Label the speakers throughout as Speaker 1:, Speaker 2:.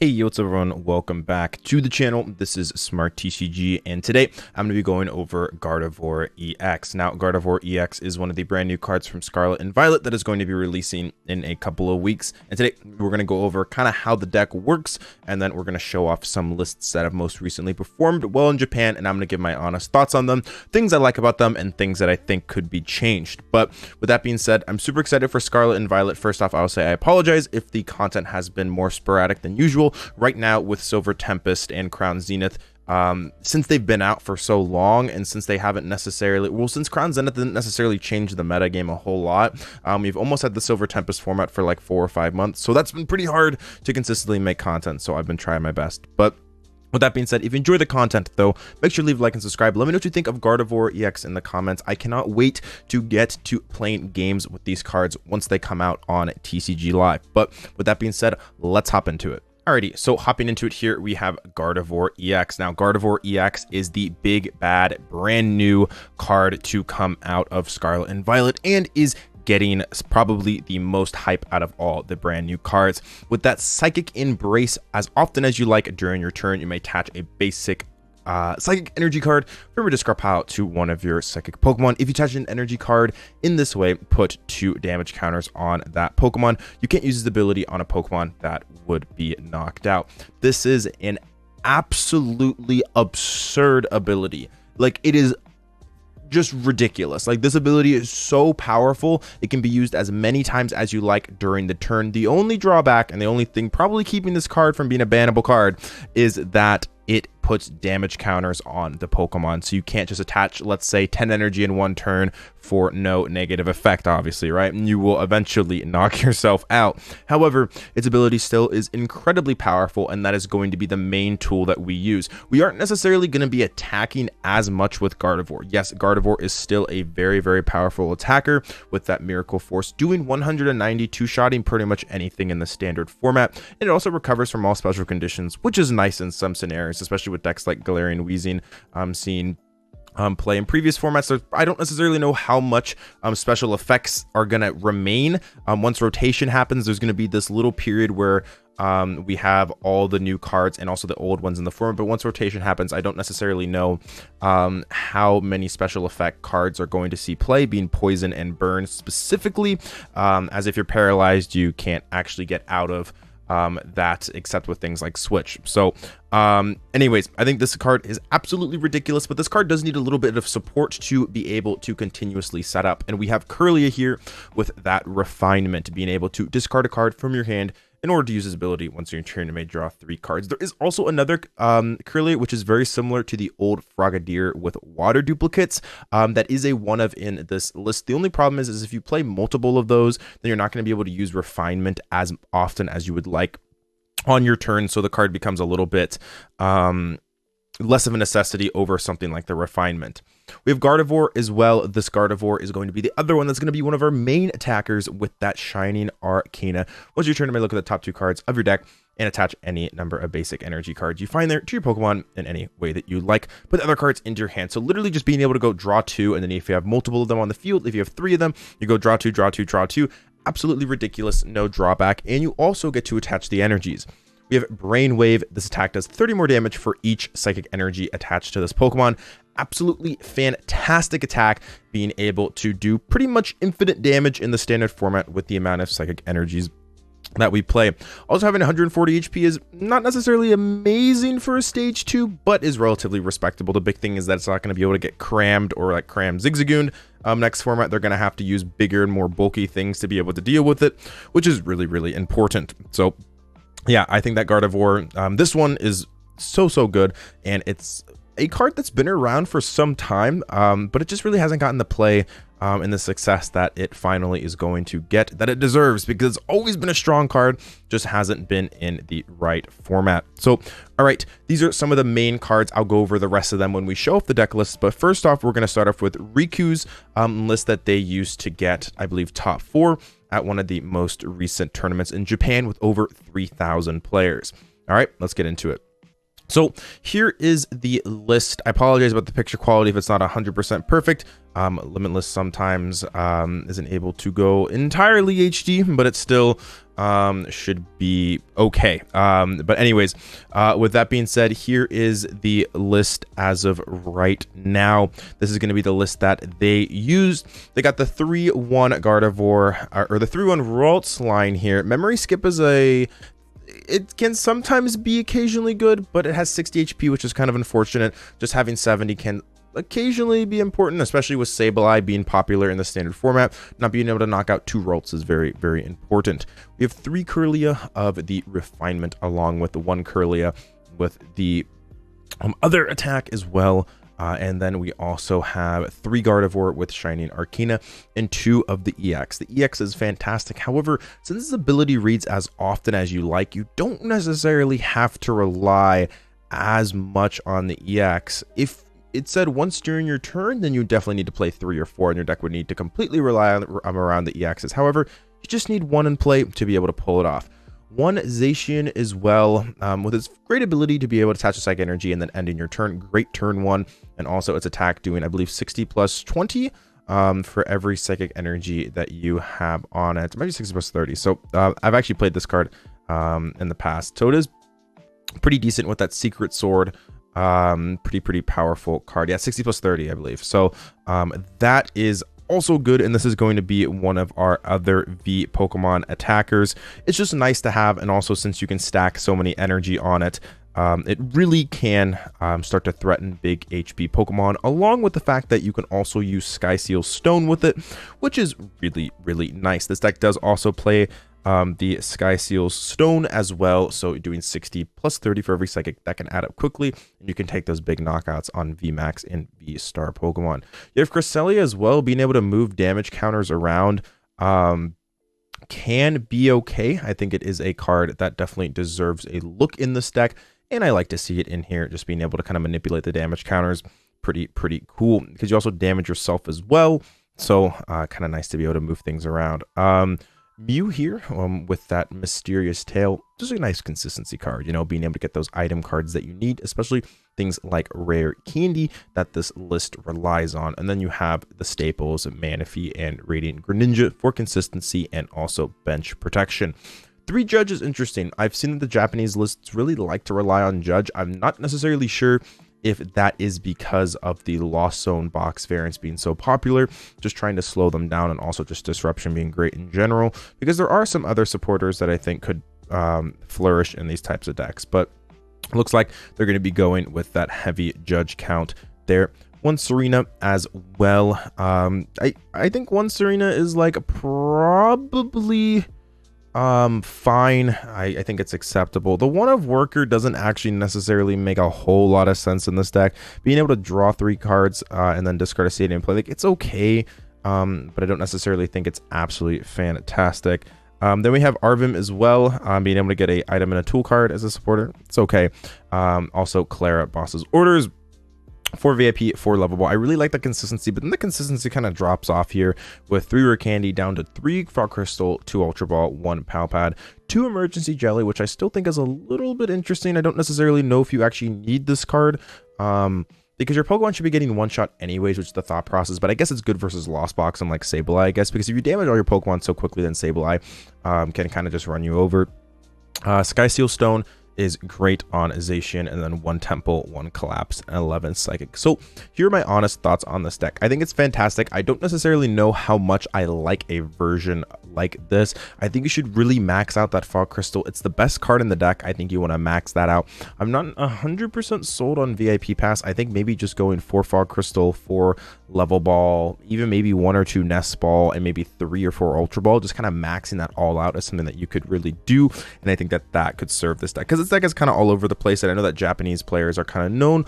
Speaker 1: Hey, what's up everyone? Welcome back to the channel. This is Smart TCG, and today I'm going to be going over Gardevoir EX. Now, Gardevoir EX is one of the brand new cards from Scarlet and Violet that is going to be releasing in a couple of weeks. And today we're going to go over kind of how the deck works, and then we're going to show off some lists that have most recently performed well in Japan, and I'm going to give my honest thoughts on them, things I like about them, and things that I think could be changed. But with that being said, I'm super excited for Scarlet and Violet. First off, I'll say I apologize if the content has been more sporadic than usual. Right now with Silver Tempest and Crown Zenith, since they've been out for so long, and since they haven't necessarily, since Crown Zenith didn't necessarily change the meta game a whole lot, we've almost had the Silver Tempest format for like 4 or 5 months, so that's been pretty hard to consistently make content, so I've been trying my best. But with that being said, if you enjoy the content though, make sure to leave a like and subscribe. Let me know what you think of Gardevoir EX in the comments. I cannot wait to get to playing games with these cards once they come out on TCG Live. But with that being said, let's hop into it. Alrighty, so hopping into it here, we have Gardevoir EX. Now, Gardevoir EX is the big, bad, brand new card to come out of Scarlet and Violet, and is getting probably the most hype out of all the brand new cards. With that Psychic Embrace, as often as you like during your turn, you may attach a basic Psychic Energy card from your discard pile to one of your Psychic Pokemon. If you attach an Energy card in this way, put 2 damage counters on that Pokemon. You can't use this ability on a Pokemon that would be knocked out. This is an absolutely absurd ability. Like, it is just ridiculous. Like, this ability is so powerful, it can be used as many times as you like during the turn. The only drawback, and the only thing probably keeping this card from being a bannable card, is that it puts damage counters on the Pokemon. So you can't just attach, let's say, 10 energy in one turn for no negative effect, obviously, right? And you will eventually knock yourself out. However, its ability still is incredibly powerful, and that is going to be the main tool that we use. We aren't necessarily going to be attacking as much with Gardevoir. Yes, Gardevoir is still a very, very powerful attacker with that Miracle Force, doing 192 shotting pretty much anything in the standard format. And it also recovers from all special conditions, which is nice in some scenarios, especially with decks like Galarian Weezing seen play in previous formats. So I don't necessarily know how much special effects are going to remain. Once rotation happens, there's going to be this little period where we have all the new cards and also the old ones in the format. But once rotation happens, I don't necessarily know how many special effect cards are going to see play, being Poison and Burn specifically, as if you're paralyzed, you can't actually get out of that except with things like Switch. So anyways, I think this card is absolutely ridiculous, but this card does need a little bit of support to be able to continuously set up. And we have Curlia here with that Refinement, being able to discard a card from your hand in order to use his ability. Once you're in turn, you may draw 3 cards. There is also another Curlia, which is very similar to the old Frogadier with water duplicates. That is a one of in this list. The only problem is if you play multiple of those, then you're not going to be able to use Refinement as often as you would like on your turn. So the card becomes a little bit less of a necessity over something like the Refinement. We have Gardevoir as well. This Gardevoir is going to be the other one that's going to be one of our main attackers with that Shining Arcana. Once your turn, you may look at the top 2 cards of your deck and attach any number of basic energy cards you find there to your Pokemon in any way that you like. Put the other cards into your hand. So literally just being able to go draw 2, and then if you have multiple of them on the field, if you have 3 of them, you go draw 2, draw 2, draw 2. Absolutely ridiculous, no drawback. And you also get to attach the energies. We have Brainwave. This attack does 30 more damage for each psychic energy attached to this Pokemon. Absolutely fantastic attack, being able to do pretty much infinite damage in the standard format with the amount of psychic energies that we play. Also, having 140 HP is not necessarily amazing for a stage 2, but is relatively respectable. The big thing is that it's not going to be able to get crammed or like cram Zigzagoon. Next format, they're going to have to use bigger and more bulky things to be able to deal with it, which is really, really important. So yeah, I think that Gardevoir, this one is so good, and it's a card that's been around for some time, but it just really hasn't gotten the play and the success that it finally is going to get, that it deserves, because it's always been a strong card, just hasn't been in the right format. So all right, these are some of the main cards. I'll go over the rest of them when we show off the deck list, but first off, we're going to start off with Riku's list that they used to get, I believe, top 4 at one of the most recent tournaments in Japan with over 3,000 players. All right, let's get into it. So here is the list. I apologize about the picture quality if it's not 100% perfect. Limitless sometimes isn't able to go entirely HD, but it still should be okay. But anyways, with that being said, here is the list as of right now. This is going to be the list that they used. They got the 3-1 Gardevoir, or the 3-1 Ralts line here. Memory Skip is it can sometimes be occasionally good, but it has 60 HP, which is kind of unfortunate. Just having 70 can occasionally be important, especially with Sableye being popular in the standard format. Not being able to knock out 2 Ralts is very, very important. We have 3 Kirlia of the Refinement, along with the 1 Kirlia with the other attack as well. And then we also have 3 Gardevoir with Shining Arcana and 2 of the EX. The EX is fantastic. However, since this ability reads as often as you like, you don't necessarily have to rely as much on the EX. If it said once during your turn, then you definitely need to play 3 or 4, and your deck would need to completely rely on around the EXs. However, you just need 1 in play to be able to pull it off. 1 Zacian as well, with its great ability to be able to attach a Psychic Energy and then end in your turn. Great turn 1, and also its attack doing, I believe, 60 plus 20 for every Psychic Energy that you have on it. Maybe 60 plus 30. So I've actually played this card in the past. So it is pretty decent with that Secret Sword. Pretty powerful card. Yeah, 60 plus 30, I believe. So that is also good, and this is going to be one of our other V Pokemon attackers. It's just nice to have, and also since you can stack so many energy on it, it really can start to threaten big HP Pokemon, along with the fact that you can also use Sky Seal Stone with it, which is really, really nice. This deck does also play the Sky Seal Stone as well, so doing 60 plus 30 for every Psychic, that can add up quickly, and you can take those big knockouts on VMAX and V-Star Pokemon. You have Cresselia as well. Being able to move damage counters around can be okay. I think it is a card that definitely deserves a look in this deck, and I like to see it in here. Just being able to kind of manipulate the damage counters, pretty cool, because you also damage yourself as well, so kind of nice to be able to move things around. Mew here, with that Mysterious Tail, just a nice consistency card, you know, being able to get those item cards that you need, especially things like Rare Candy that this list relies on. And then you have the staples, Manaphy and Radiant Greninja for consistency and also bench protection. 3 Judge is interesting. I've seen that the Japanese lists really like to rely on Judge. I'm not necessarily sure if that is because of the Lost Zone box variants being so popular, just trying to slow them down, and also just Disruption being great in general, because there are some other supporters that I think could flourish in these types of decks, but it looks like they're going to be going with that heavy Judge count there. 1 Serena as well. I think 1 Serena is like probably fine. I think it's acceptable. The 1 of Worker doesn't actually necessarily make a whole lot of sense in this deck. Being able to draw 3 cards and then discard a stadium play, like, it's okay, but I don't necessarily think it's absolutely fantastic. Then we have Arvim as well, being able to get a item and a tool card as a supporter. It's okay. Also Clara, Boss's Orders, 4 VIP, 4 lovable. I really like the consistency, but then the consistency kind of drops off here with 3 Rare Candy down to 3 Frog Crystal, 2 Ultra Ball, 1 Pal Pad, 2 Emergency Jelly, which I still think is a little bit interesting. I don't necessarily know if you actually need this card, because your Pokemon should be getting 1-shot anyways, which is the thought process, but I guess it's good versus Lost Box and like Sableye, I guess, because if you damage all your Pokemon so quickly, then Sableye can kind of just run you over. Sky Seal Stone is great on Zacian, and then 1 Temple, 1 Collapse, and 11 Psychic. So here are my honest thoughts on this deck. I think it's fantastic. I don't necessarily know how much I like a version like this. I think you should really max out that Fog Crystal. It's the best card in the deck. I think you want to max that out. I'm not 100% sold on VIP Pass. I think maybe just going 4 Fog Crystal, 4 Level Ball, even maybe 1 or 2 Nest Ball, and maybe 3 or 4 Ultra Ball, just kind of maxing that all out is something that you could really do, and I think that that could serve this deck, because this deck is kind of all over the place, and I know that Japanese players are kind of known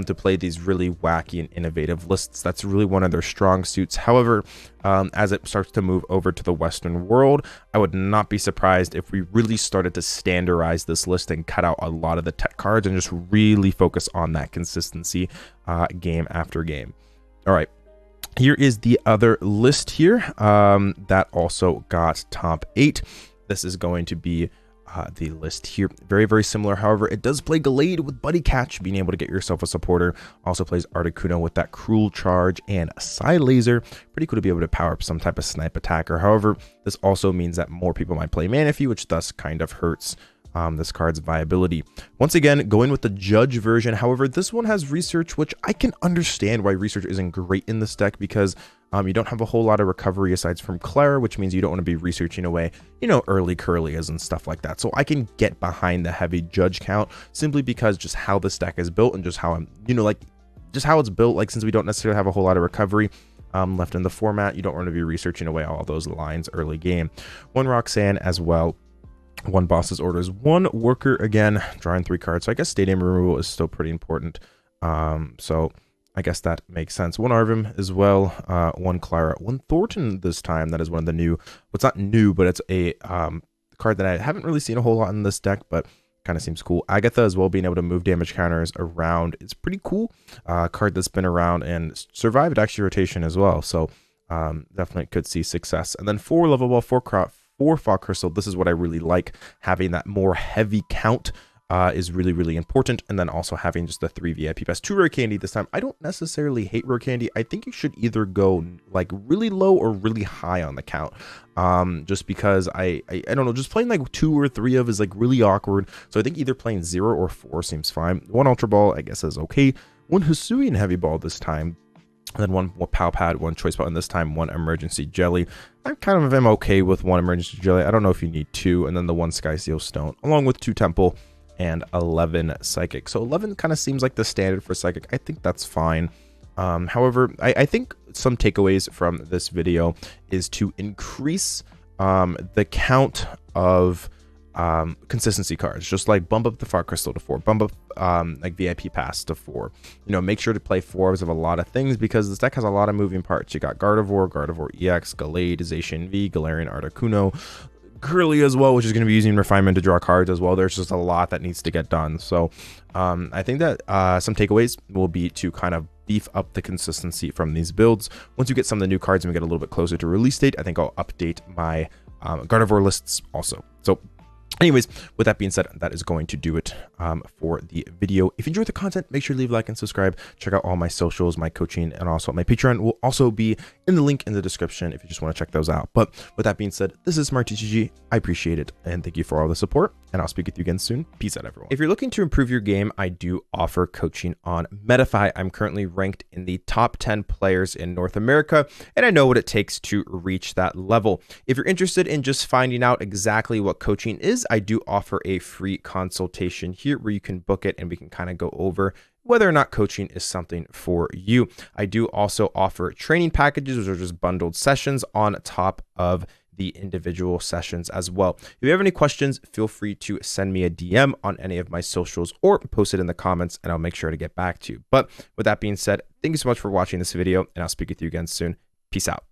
Speaker 1: to play these really wacky and innovative lists. That's really one of their strong suits. However, as it starts to move over to the Western world, I would not be surprised if we really started to standardize this list and cut out a lot of the tech cards and just really focus on that consistency game after game. All right, here is the other list here that also got top 8. This is going to be the list here. Very, very similar. However, it does play Gallade with Buddy Catch, being able to get yourself a supporter. Also plays Articuno with that Cruel Charge and Side Laser. Pretty cool to be able to power up some type of snipe attacker. However, this also means that more people might play Manaphy, which thus kind of hurts this card's viability. Once again, going with the Judge version. However, this one has Research, which I can understand why Research isn't great in this deck, because you don't have a whole lot of recovery aside from Clara, which means you don't want to be researching away, you know, early Curlias and stuff like that. So I can get behind the heavy Judge count simply because just how this deck is built and just how I'm, you know, like just how it's built. Like, since we don't necessarily have a whole lot of recovery left in the format, you don't want to be researching away all those lines early game. One Roxanne as well. One Boss's Orders, one Worker again, drawing 3 cards. So I guess Stadium removal is still pretty important. So I guess that makes sense. One Arvim as well, one Clara, one Thornton this time. That is one of the new, well, it's not new, but it's a card that I haven't really seen a whole lot in this deck, but kind of seems cool. Agatha as well, being able to move damage counters around. It's pretty cool. Card that's been around and survived actually rotation as well. So definitely could see success. And then 4 Level Ball, 4 Fog Crystal. This is what I really like. Having that more heavy count is really, really important. And then also having just the 3 VIP pass. 2 Rare Candy this time. I don't necessarily hate Rare Candy. I think you should either go like really low or really high on the count. Just because I don't know, just playing like 2 or 3 of is like really awkward. So I think either playing 0 or 4 seems fine. 1 Ultra Ball, I guess, is okay. 1 Hisuian Heavy Ball this time. And then 1 Pow Pad, 1 Choice Ball, and this time 1 Emergency Jelly. I kind of am okay with 1 Emergency Jelly. I don't know if you need 2. And then the 1 Sky Seal Stone, along with 2 Temple and 11 Psychic. So 11 kind of seems like the standard for Psychic. I think that's fine. However, I think some takeaways from this video is to increase the count of consistency cards. Just like bump up the Fog Crystal to 4, bump up like VIP Pass to 4. You know, make sure to play 4s of a lot of things, because this deck has a lot of moving parts. You got Gardevoir, Gardevoir EX, Gallade, Zacian V, Galarian Articuno, Curly as well, which is going to be using Refinement to draw cards as well. There's just a lot that needs to get done. So I think that some takeaways will be to kind of beef up the consistency from these builds. Once you get some of the new cards and we get a little bit closer to release date, I think I'll update my Gardevoir lists also. So anyways, with that being said, that is going to do it for the video. If you enjoyed the content, make sure to leave a like and subscribe. Check out all my socials, my coaching, and also my Patreon will also be in the link in the description if you just want to check those out. But with that being said, this is SmartTCG. I appreciate it, and thank you for all the support, and I'll speak with you again soon. Peace out, everyone. If you're looking to improve your game, I do offer coaching on Metafy. I'm currently ranked in the top 10 players in North America, and I know what it takes to reach that level. If you're interested in just finding out exactly what coaching is, I do offer a free consultation here where you can book it and we can kind of go over whether or not coaching is something for you. I do also offer training packages, which are just bundled sessions on top of the individual sessions as well. If you have any questions, feel free to send me a DM on any of my socials or post it in the comments and I'll make sure to get back to you. But with that being said, thank you so much for watching this video, and I'll speak with you again soon. Peace out.